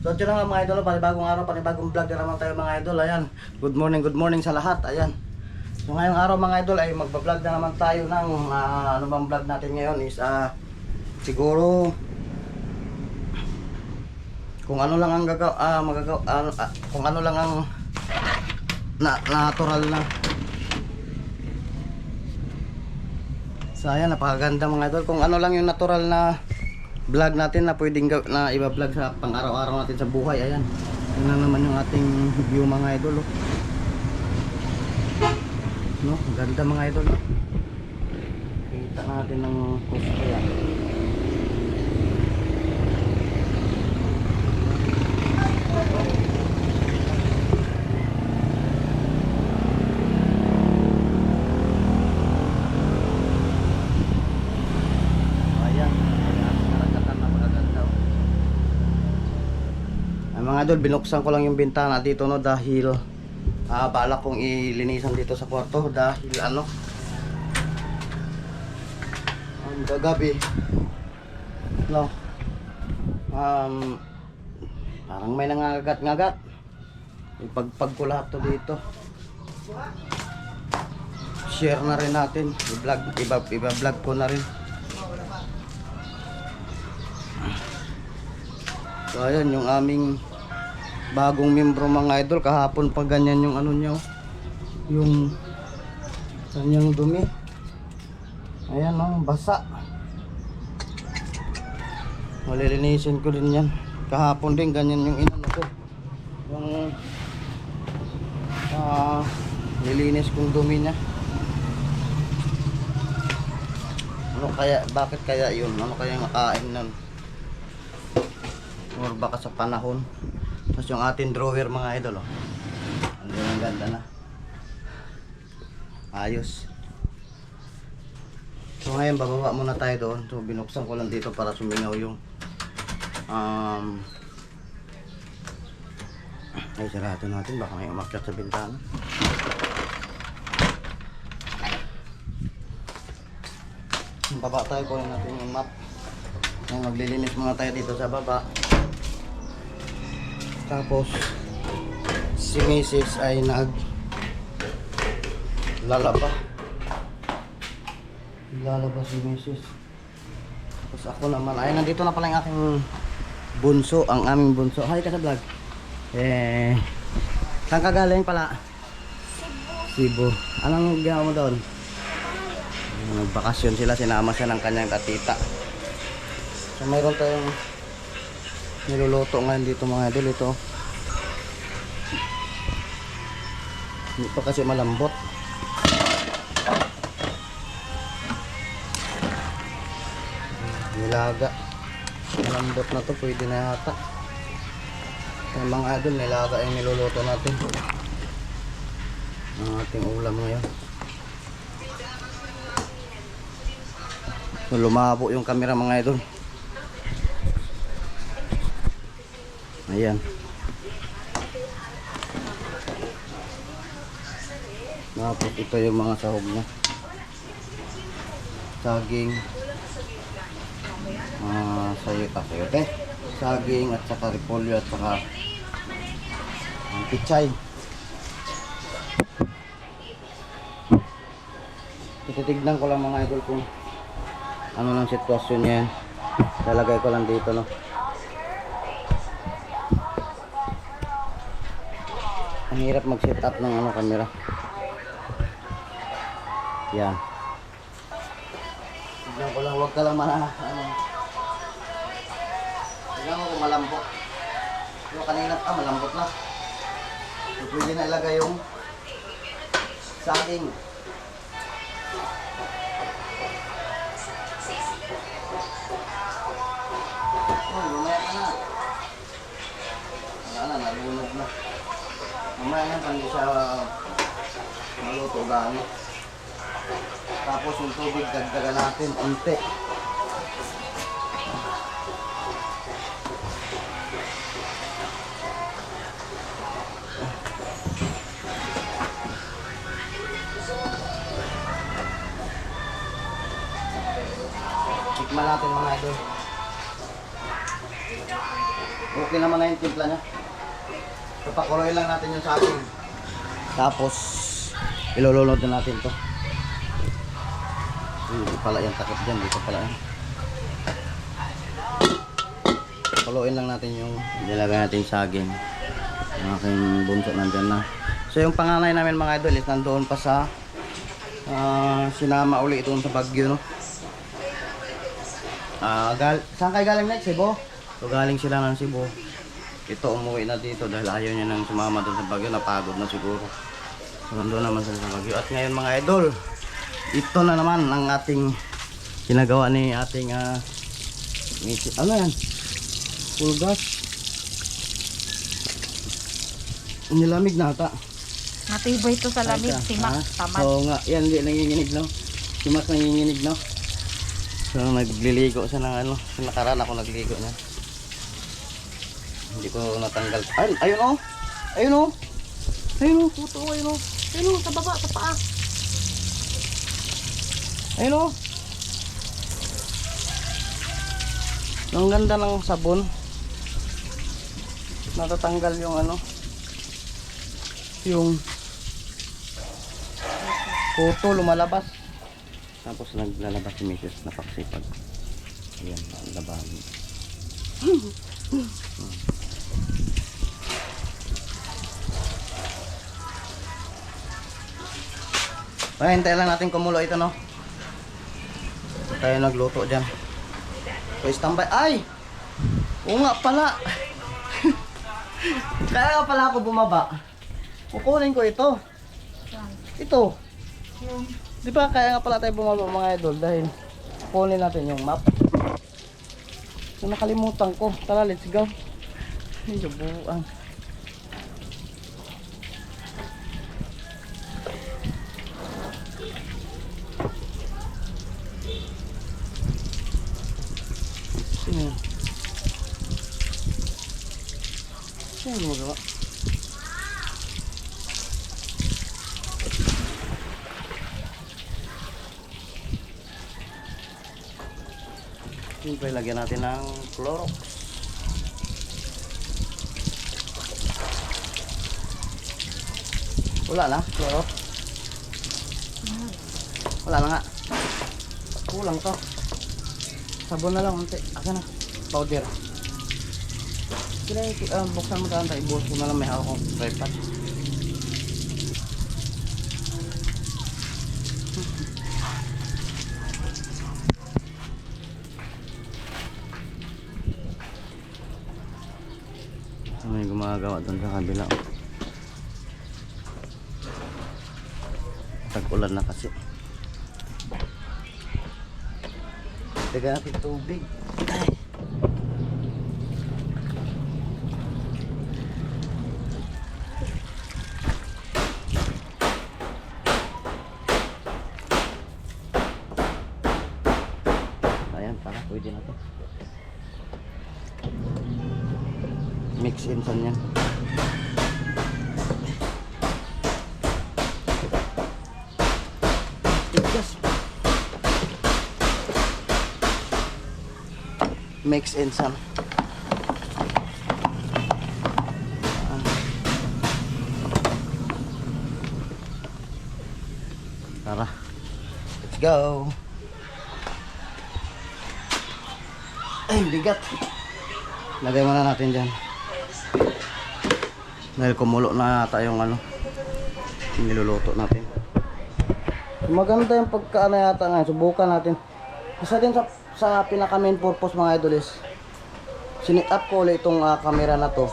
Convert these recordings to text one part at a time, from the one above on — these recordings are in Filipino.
So ito na nga mga idol, panibagong araw, panibagong vlog na naman tayo mga idol. Ayan, good morning sa lahat. Ayan. So ngayong araw mga idol ay magbablog na naman tayo ng ano bang vlog natin ngayon is siguro kung ano lang ang kung ano lang ang natural na. So ayan, napakaganda mga idol. Kung ano lang yung natural na vlog natin na pwedeng na iba-vlog sa pang-araw-araw natin sa buhay. Ayan. Yun lang naman yung ating view mga idol. Oh. No, ganda mga idol. Oh. Kita natin ng gusto yan. Mga idol, binuksan ko lang yung bintana dito no dahil balak kong ilinisan dito sa kwarto dahil ang gagabi no parang may nangagat-ngagat. Ipagpag ko lahat to dito. Share na rin natin, iba-vlog ko na rin. So ayan yung aming bagong membro mga idol. Kahapon pa ganyan yung ano niya, yung kanyang dumi. Ayan o, basa. Malilinisin ko din yan. Kahapon din ganyan yung inano ko, yung nilinis kong dumi niya. Ano kaya, bakit kaya yun? Ano kaya makain nun? Or baka sa panahon. Tapos yung ating drawer mga idol, oh. Ang ganda na. Ayos. So ngayon bababa muna tayo doon. So binuksan ko lang dito para sumingaw yung ay sarado natin, baka may umakyat sa bintana. Baba tayo, kunin natin yung map. Ngayon maglilinis muna tayo dito sa baba. Tapos si Mrs. ay lalaba si Mrs. Tapos ako naman ay nandito na pala yung aking bunso, ang aming bunso. Hi ka sa vlog. Saan ka galing pala? Cebu. Anong ginawa mo doon? Nagbakasyon sila, sinama siya ng kanyang tatita. So mayroon tayong niluluto ngayon dito mga idol. Ito hindi pa kasi malambot. Nilaga, malambot na to, pwede na yata. Yung mga idol, nilaga yung niluluto natin, ang ating ulam ngayon. So lumabo yung camera mga idol. Ayan. Tapos ito yung mga sahog niya. Saging, sayote, saging at saka repolyo at saka pichay. Tititignan ko lang mga idol kung ano lang sitwasyon niya. Lalagay ko lang dito no. Ang hirap mag-set up ng camera. Yan. Tignan ko lang, huwag ka lang tignan ko kung malambot. Pero kanina malambot na. So, pwede na ilagay yung saging. Lumaya ka na. Wala na, nalunod na. Mamaya na, hindi siya maluto gamit. Tapos yung tubig, dagdagan natin unti. Tikman natin mga idol. Okay naman na yung timpla niya. Papakuloy lang natin yung saging. Tapos, ilulunod na natin to. Hindi pala yung takip dyan. Dito pala yan. Pakuloyin lang natin yung nilagay natin saging. Yung aking bunso nandyan na. So yung panganay namin mga idol is nandoon pa sa sinama uli ito sa Baguio, no? Saan kayo galing next? Cebu? So galing sila ng Cebu. Ito umuwi na dito dahil ayaw niya nang sumama doon sa Baguio. Napagod na siguro. So nandoon naman sila sa Baguio. At ngayon mga idol, ito na naman ang ating ginagawa ni ating ano yan? Full gas. Nilamig na ata. Matibay ito sa lamig, si Mac, tamad. Oo nga, yan hindi nanginginig, no? Si Mac nanginginig, no? So nagliligo siya ng ano, sa nakaraan ako nagligo niya. Hindi ko natanggal. Ayun oh. Ayun oh. Ayun oh, puto, ayun oh. Ayun oh, sa baba, sa paa. Ayun oh. Ang ganda ng sabon. Natatanggal yung ano, yung puto lumalabas. Tapos naglalabas si Mrs. Napaksipag. Ayan, laban. Hintay lang natin kumulo ito, no? Tayo nagluto dyan. So standby. Ay! Oo nga pala. Kaya nga pala ako bumaba. Kukunin ko ito. Ito. Di ba kaya nga pala tayo bumaba mga idol dahil kukunin natin yung map. So nakalimutan ko. Tara, let's go. Ay, buang. Sino yan? Sino yung magawa? Siyempre, lagyan natin ng Clorox. Wala na, Clorox. Wala na nga. Kulang to. Sabon na lang, unti. Asa na? Powder. Buksan mo tayo, ibuhos ko na lang, may hawak kong spray pot. May gumagawa doon sa kabila. Tag-ulan na kasi. Taga natin tubig. Ay. Ayan, para pwede na to. Mix in san yan. Mix in san. Tara. Let's go. Ay, bigat. Lagay muna natin dyan. Dahil kumulo na ata yung ano, niluluto natin. Maganda yung pagkaano yata nga. Subukan natin. Isa din sa pinaka main purpose mga idol is sinit up ko ulit itong camera na to.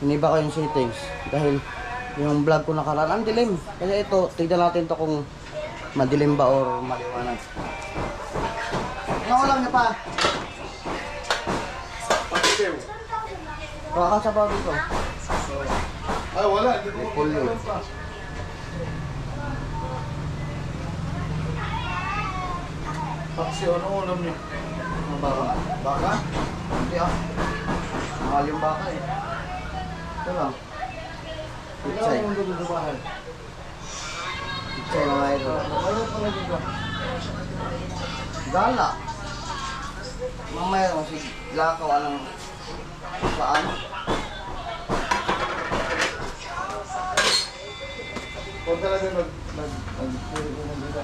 Iniba ko yung settings dahil yung vlog ko nakaraan ang dilim. Kaya ito, tignan natin to kung madilim ba or maliwanag. Nawalan niya pa. Baka sa bago ito. Ay, wala. Hindi ko Pulyo. Paksi, ano ulam niyo? Ang baka. Baka? Hindi ah. Mahal yung baka eh. Ito lang. Wala Pitsay. akong doon sa bahay. Pitsay mga idol. Ano pala dito? Gala. Mamaya si Lakaw anong Saan? Huwag talaga nag-dito.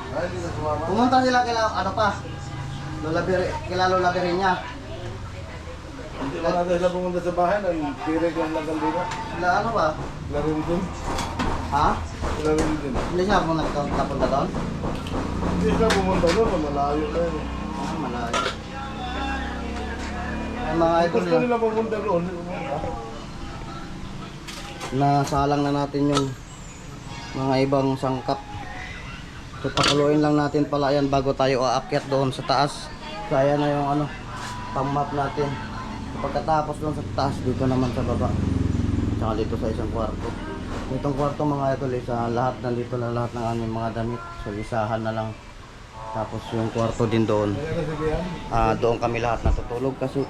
Ay, hindi na sumama. Pumunta sila kila, ano pa? Kila Lola Berinya. Hindi pa natin sila pumunta sa bahay, nag-tirig lang lang dito. Sila ano ba? Larin din. Ha? Larin din. Hindi siya napunta doon? Hindi sila pumunta doon, malayo na yun. Ah, malayo. Ay, mga idol Gusto nila pumunta doon, hindi pumunta. nasalang na natin yung mga ibang sangkap. So pakuluin lang natin pala yan bago tayo aakyat doon sa taas. So ayan na yung ano, pang-map natin. Pagkatapos doon sa taas, dito naman sa baba. Tsaka dito sa isang kwarto. Itong kwarto mga idol, sa lahat nandito na lahat ng aming mga damit. So isahan na lang. Tapos yung kwarto din doon. Kaya nasigayan. Doon kami lahat natutulog kasi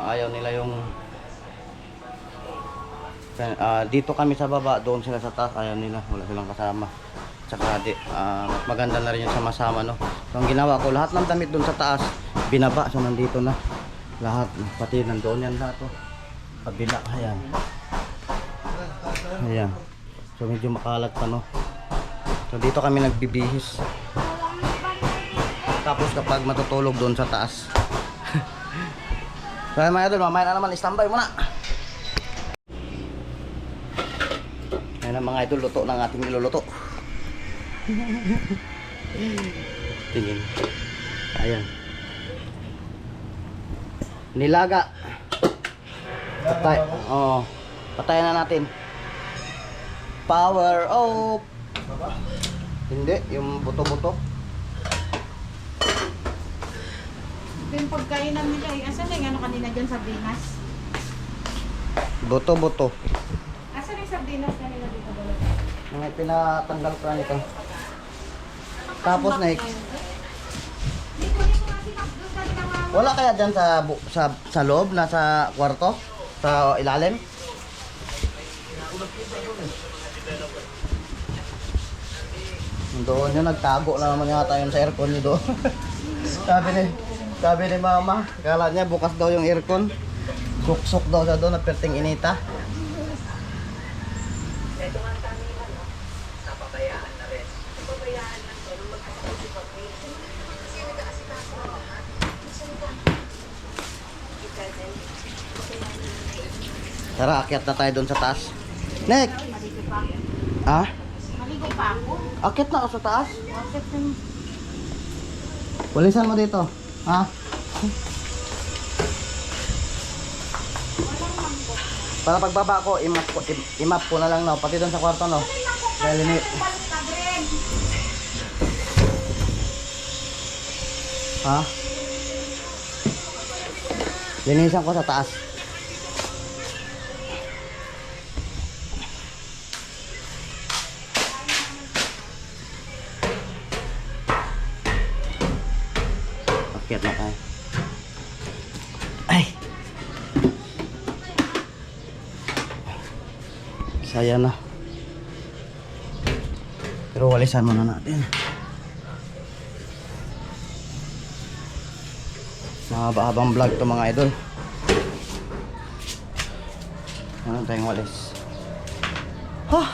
ayaw nila yung dito kami sa baba, doon sila sa taas, ayaw nila, wala silang kasama. Tsaka maganda na rin yung sama-sama, no. So ang ginawa ko, lahat ng damit doon sa taas binaba, so nandito na lahat, pati nandoon yan lahat, oh. Kabila, ayan, so medyo makalat pa, no. So dito kami nagbibihis. Tapos kapag matutulog doon sa taas. So mga idol, mamaya na naman, standby muna. Ayan ang mga idol, luto ng ating niluluto. Tingin. Ayan. Nilaga. Patay. Oo. Patayan na natin. Power off. Hindi, yung buto-buto. Ito yung pagkainan nila eh. Asan na yung ano kanina dyan sa Dinas? Buto-buto. Asan yung sardinas kanina dito ba? Mga pinatanggal ko nito. Tapos next. Wala kaya dyan sa loob, nasa kwarto? Sa ilalim? Doon yun, nagtago na naman yata yun sa aircon nyo doon. sabi ni mama, kala niya bukas daw yung aircon. Suksok daw siya doon, naperting inita. Tara, akyat na tayo doon sa taas. Nek! Maligo pa ako. Ah? Maligo pa ako. Akyat na ako sa taas? Bakit yung... Walisan mo dito. Ha? Para pagbaba ko, imap ko na lang, no? Pati doon sa kwarto, no? Dahil ini... Ha? Linisan ko sa taas. Akyat na tayo. Ay! Saya na. Pero walisan muna natin. Mahaba-habang vlog to mga idol. Ano tayong walis? Huh!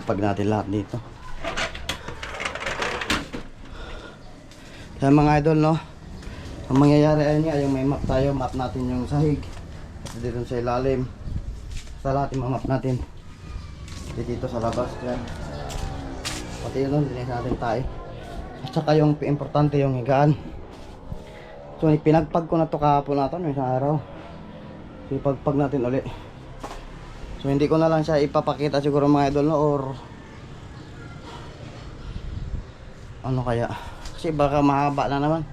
Pag natin lahat dito. Kaya mga idol, no, ang mangyayari ay nga yung may map tayo, map natin yung sahig dito sa ilalim, sa lahat yung map natin dito sa labas dyan. Pati yun, dinis natin tayo, at saka yung importante yung higaan. So pinagpag ko na to kahapon natin yung isang araw, so ipagpag natin uli. So hindi ko na lang siya ipapakita siguro mga idol, no, or ano kaya, kasi baka mahaba na naman.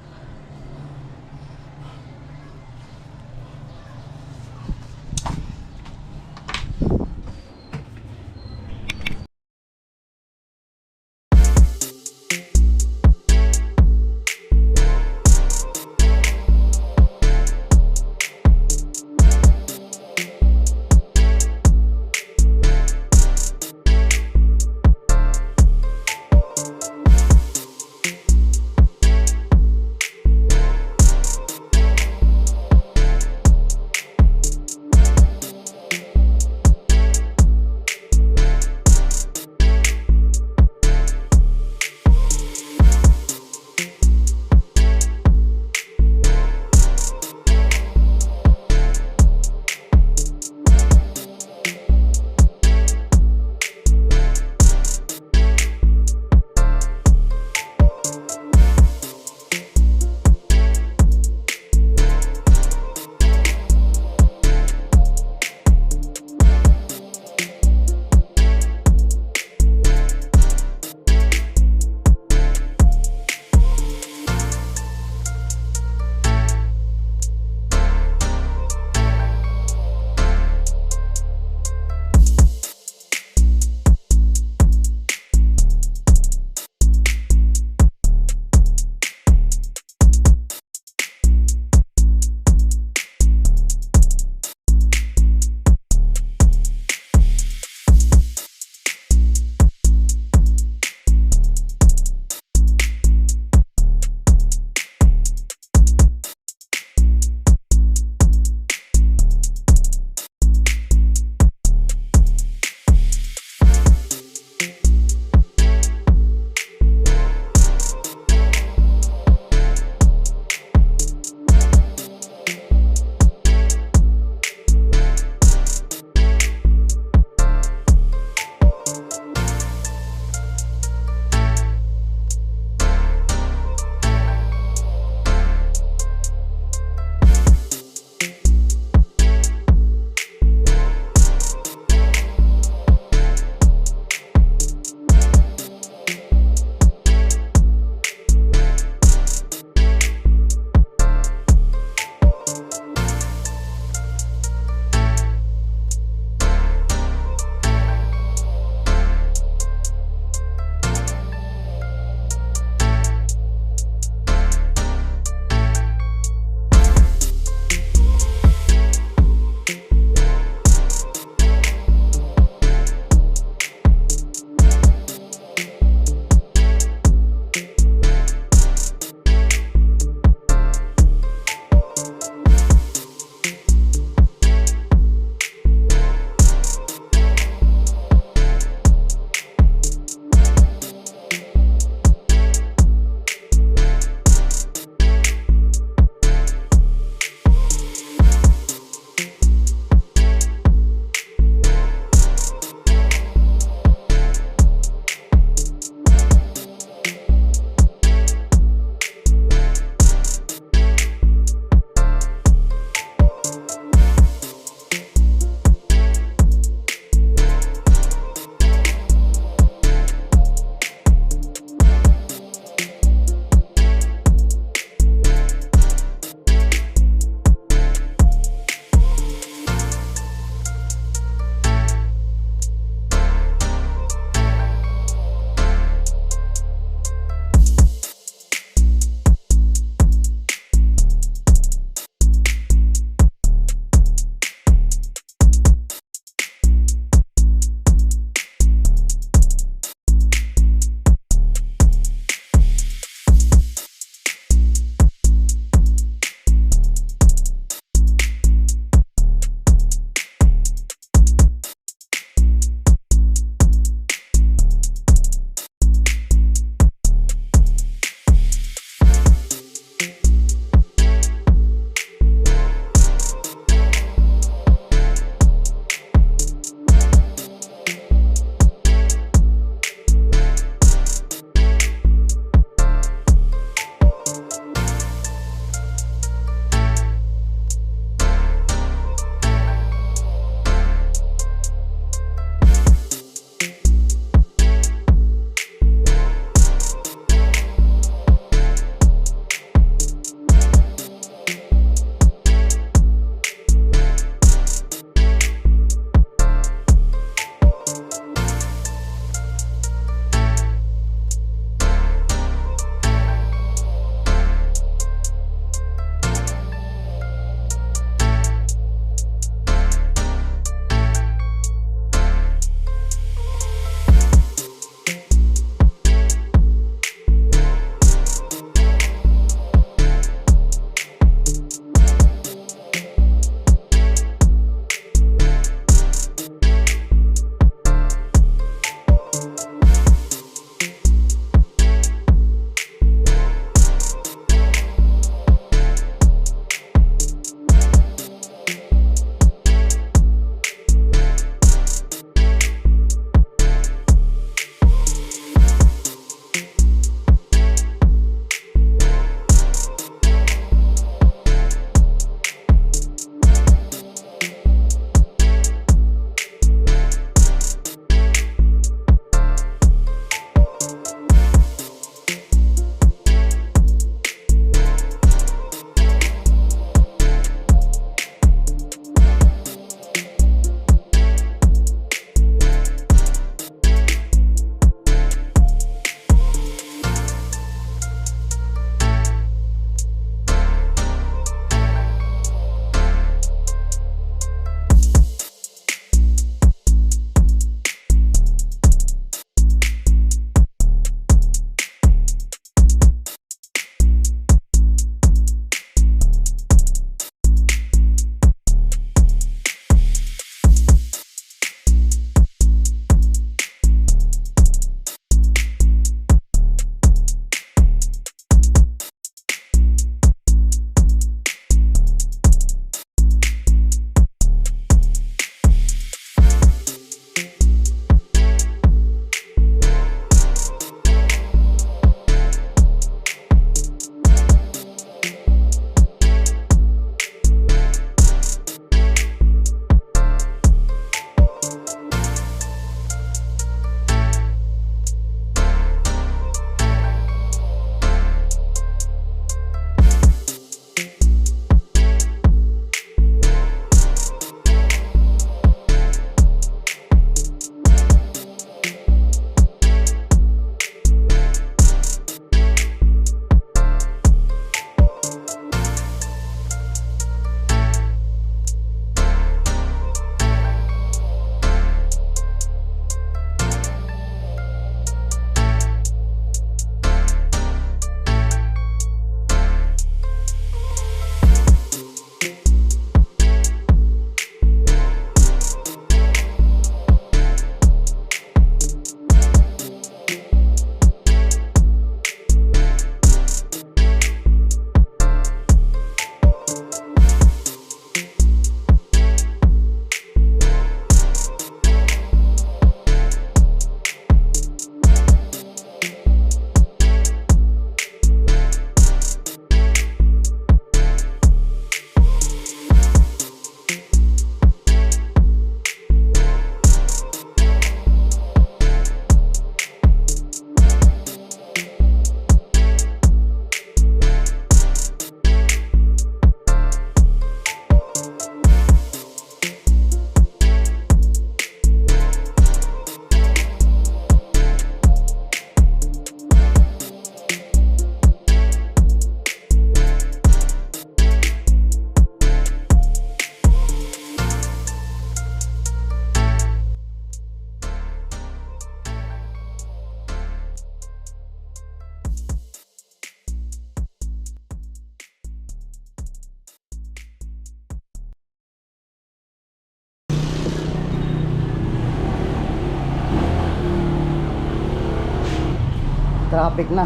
traffic na.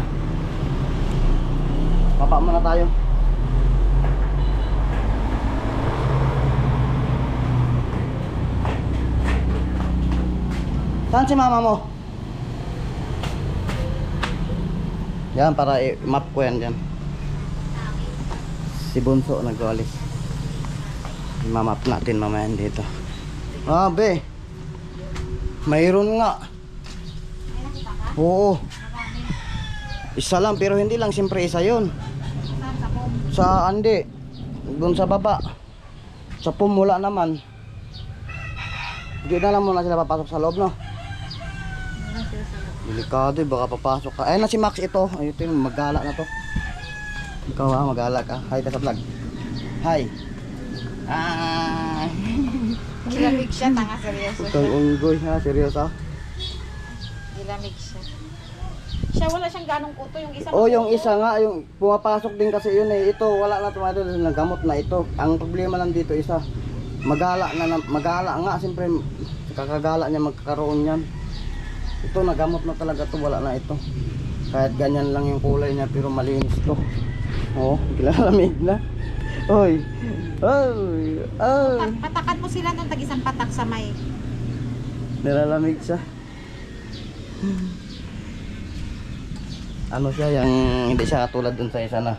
Baba muna tayo. Saan si mama mo? Yan, para i-map ko yan dyan. Si Bunso nag-alis. I-map natin mamaya dito. Ah, be. Mayroon nga. May nakita ka? Oo. Marami. Isa lang, pero hindi lang siyempre isa yun. Saan sa pom? Sa andi. Doon sa baba. Sa pumula naman. Hindi na lang muna sila papasok sa loob, no? Meron sila sa loob. Delikado, baka papasok ka. Ayun na si Max ito. Ayun ito yung magala na to. Ikaw ha, magala ka. Hi ka sa vlog. Hi. Ah. Gilamig siya, tanga seryoso Ikaw siya. unggoy ha, seryoso. Gilamig siya. Siya wala siyang ganong kuto, yung isa. Oh, yung makuto. isa nga, yung pumapasok din kasi yun eh. Ito, wala na tumato ng gamot na ito. Ang problema lang dito isa, magala nga, siyempre kakagala niya magkakaroon yan. Ito, nagamot na talaga to, wala na ito. Kahit ganyan lang yung kulay niya, pero malinis to. Oh, gilalamig na. Oy. Oy. Oy. Patakan mo sila nung tag-isang patak sa may. Nilalamig siya. Ano siya, yung hindi siya katulad dun sa isa na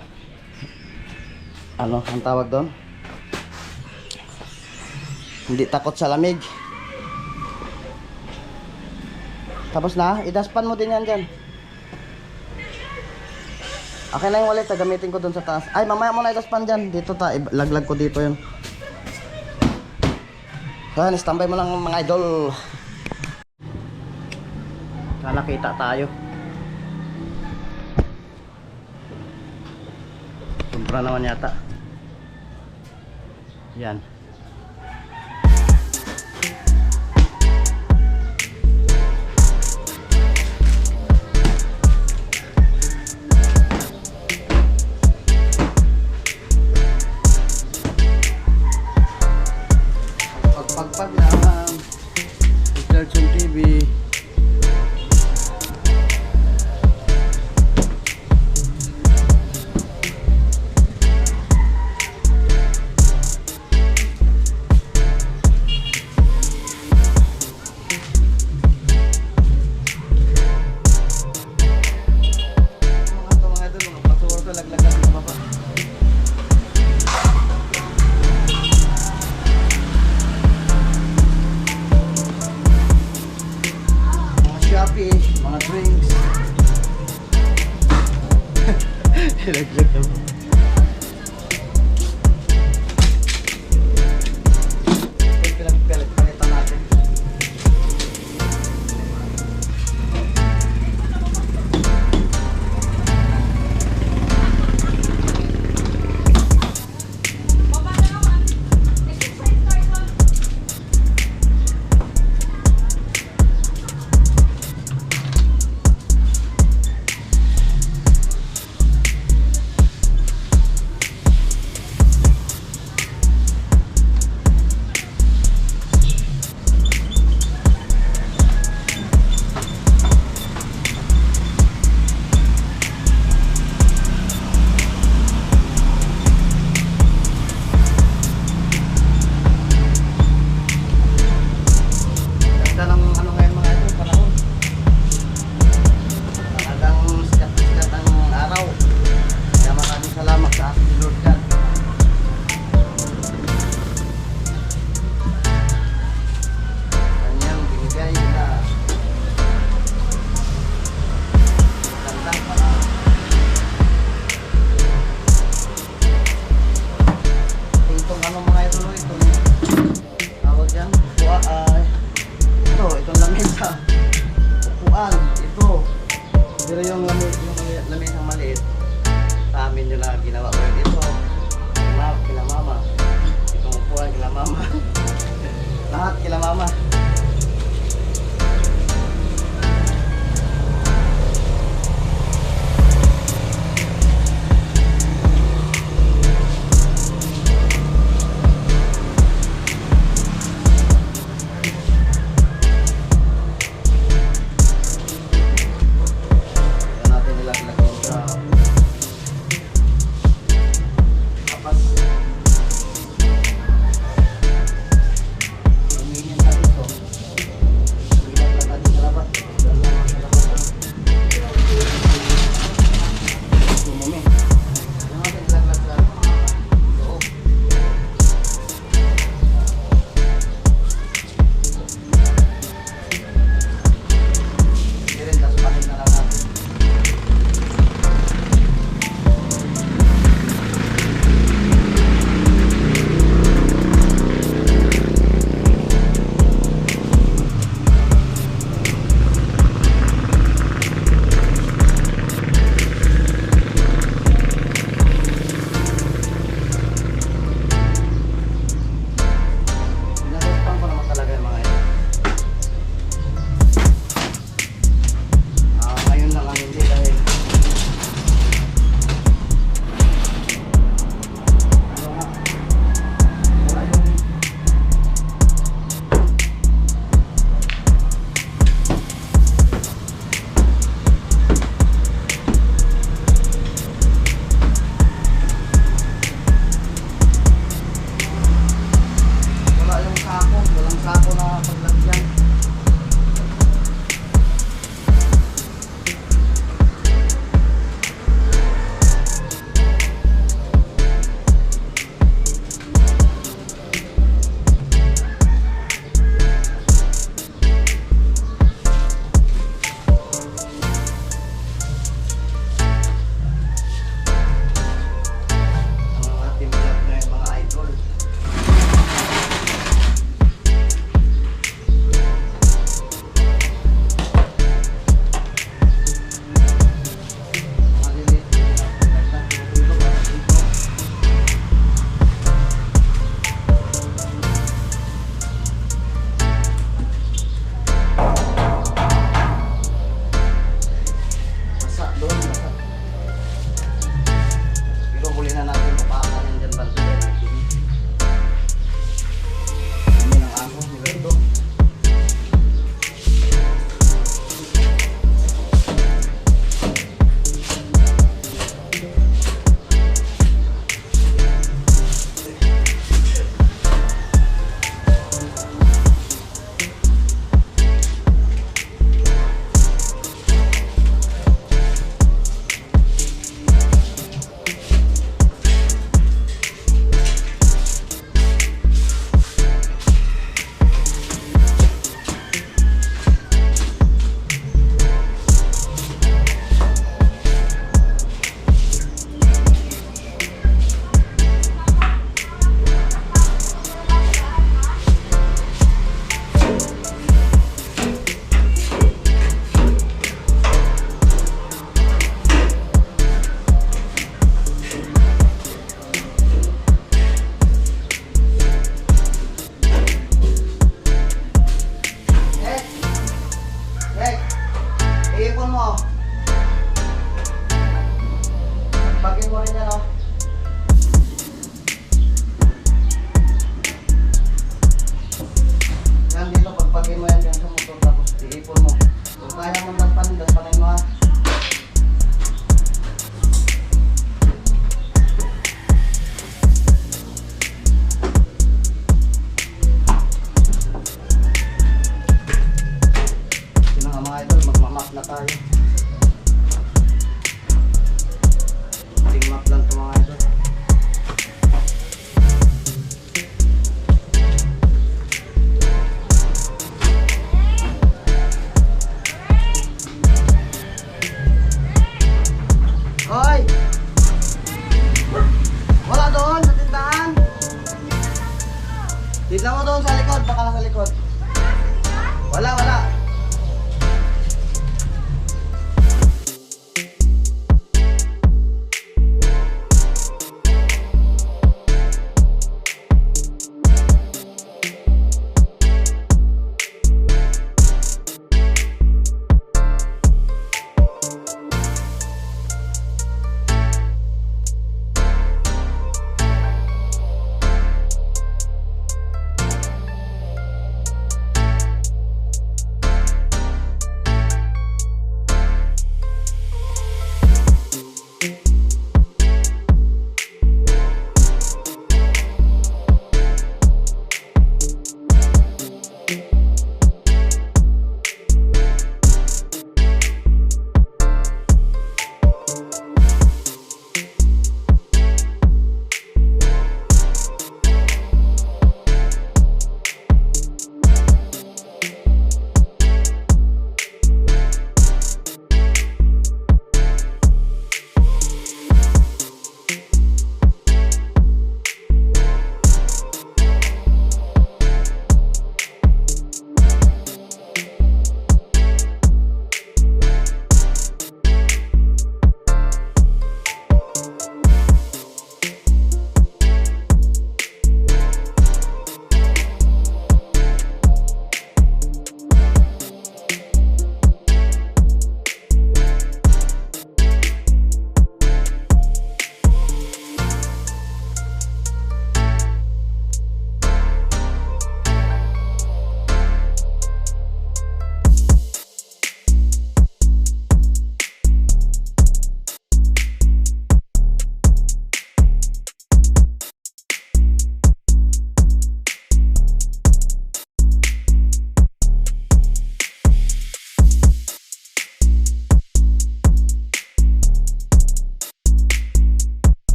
ano, ang tawag doon? Hindi takot sa lamig. Tapos na, idaspan mo din yan dyan. Akin na yung wallet, gamitin ko dun sa taas. Ay, mamaya mo na idaspan dyan. Dito ta, laglag ko dito yun. Yan, standby mo lang mga idol. Sana kita tayo. Sobra naman yata. Yan. Pagpagpag lang. Clarkson TV. Tignan mo doon sa likod, baka nasa likod. Wala, wala.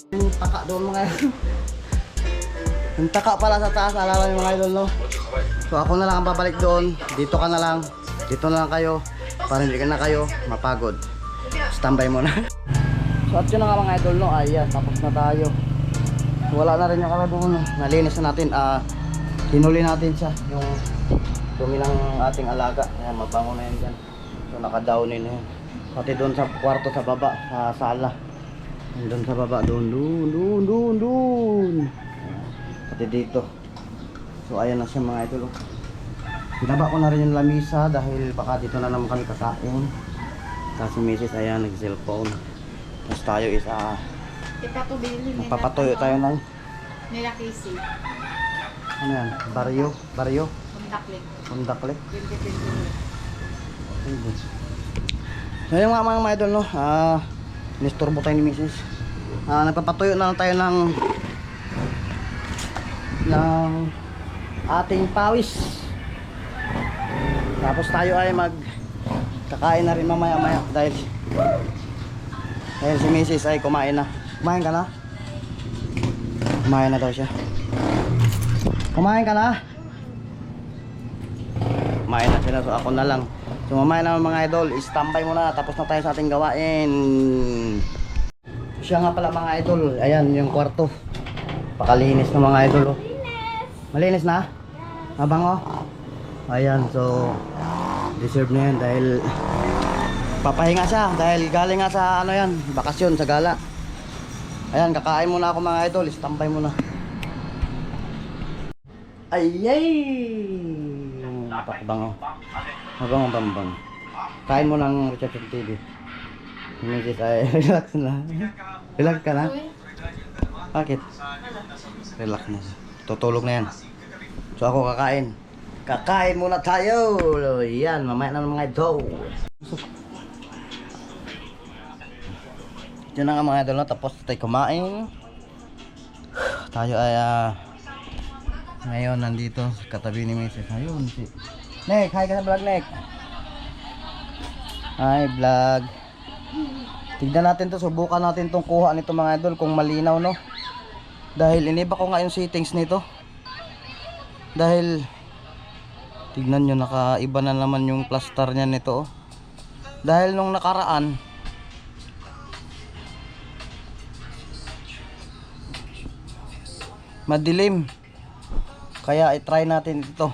Yung taka doon mga idol. Yung taka pala sa taas, alala niyo mga idol, no? So ako na lang ang babalik doon. Dito ka na lang. Dito na lang kayo. Para hindi ka na kayo mapagod. Standby muna. So at yun na nga mga idol, no? Ayan, tapos na tayo. Wala na rin yung kala doon. Nalinis na natin. Hinuli natin siya. Yung dumi ng ating alaga. Ayan, mabango na yan dyan. So naka-downin na yan. Pati doon sa kwarto sa baba, sa sala. Doon sa baba, doon. Pati dito. So ayan na siya mga idol. Binaba ko na rin yung lamisa dahil baka dito na naman kami kakain. Tapos si Mrs. ayan, nag-cellphone. Tapos tayo is magpapatuyo tayo ng Nila Casey. ano yan? Baryo? Kundaklik. Kundaklik? 2020. So yung mga idol, no? Nisturbo tayo ni Mrs. Nagpapatuyo na lang tayo ng ating pawis. Tapos tayo ay kakain na rin mamaya-maya dahil si Mrs. ay kumain na. Kumain ka na? Kumain na daw siya. Kumain ka na? Kumain na sila, so ako na lang. So mamaya naman mga idol, standby muna. Tapos na tayo sa ating gawain. Siya nga pala mga idol. Ayan yung kwarto. Pakalinis na mga idol, oh. Malinis na? Mabango? Ayan, so deserve na yan dahil papahinga siya dahil galing nga sa ano yan, bakasyon sa gala. Ayan, kakain muna ako mga idol, standby muna. Ayay! Mabango. Mabango bambang. Kain mo ng Richardson TV. Mrs. ay relax na. Relax ka na? Bakit? Relax na. Tutulog na yan. So ako kakain. Kakain muna tayo. Yan, mamaya na mga idol. Ito na nga mga idol, tapos tayo kumain. Tayo ay ngayon nandito sa katabi ni Mrs. Ayun si Nek, hi ka sa vlog Nek. Hi vlog. Tignan natin to, subukan natin tong kuha nito mga idol kung malinaw, no. Dahil iniba ko nga yung settings nito. Dahil tignan nyo, nakaiba na naman yung plaster nya nito, oh. Dahil nung nakaraan madilim, kaya i-try natin ito.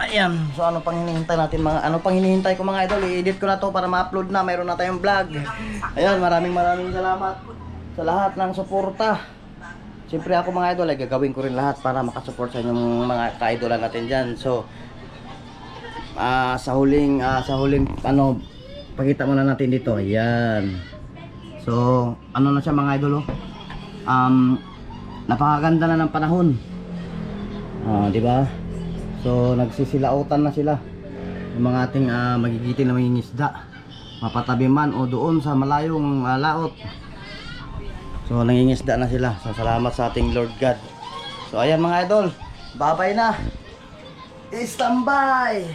Ayan, so ano pang hinihintay natin ano pang hinihintay ko mga idol, i-edit ko na to para ma-upload na, mayroon na tayong vlog. Ayan, maraming salamat sa lahat ng suporta. Siyempre ako mga idol ay gagawin ko rin lahat para makasupport sa inyong mga ka-idolan natin dyan. So sa huling ano, pakita muna natin dito. Ayan. So ano na siya mga idol, oh. Napakaganda na ng panahon. Di ba? So nagsisilautan na sila. Yung mga ating magigiting na mangingisda. Mapatabi man o doon sa malayong laot. So nangingisda na sila. So salamat sa ating Lord God. So ayan mga idol, bye-bye na. Standby.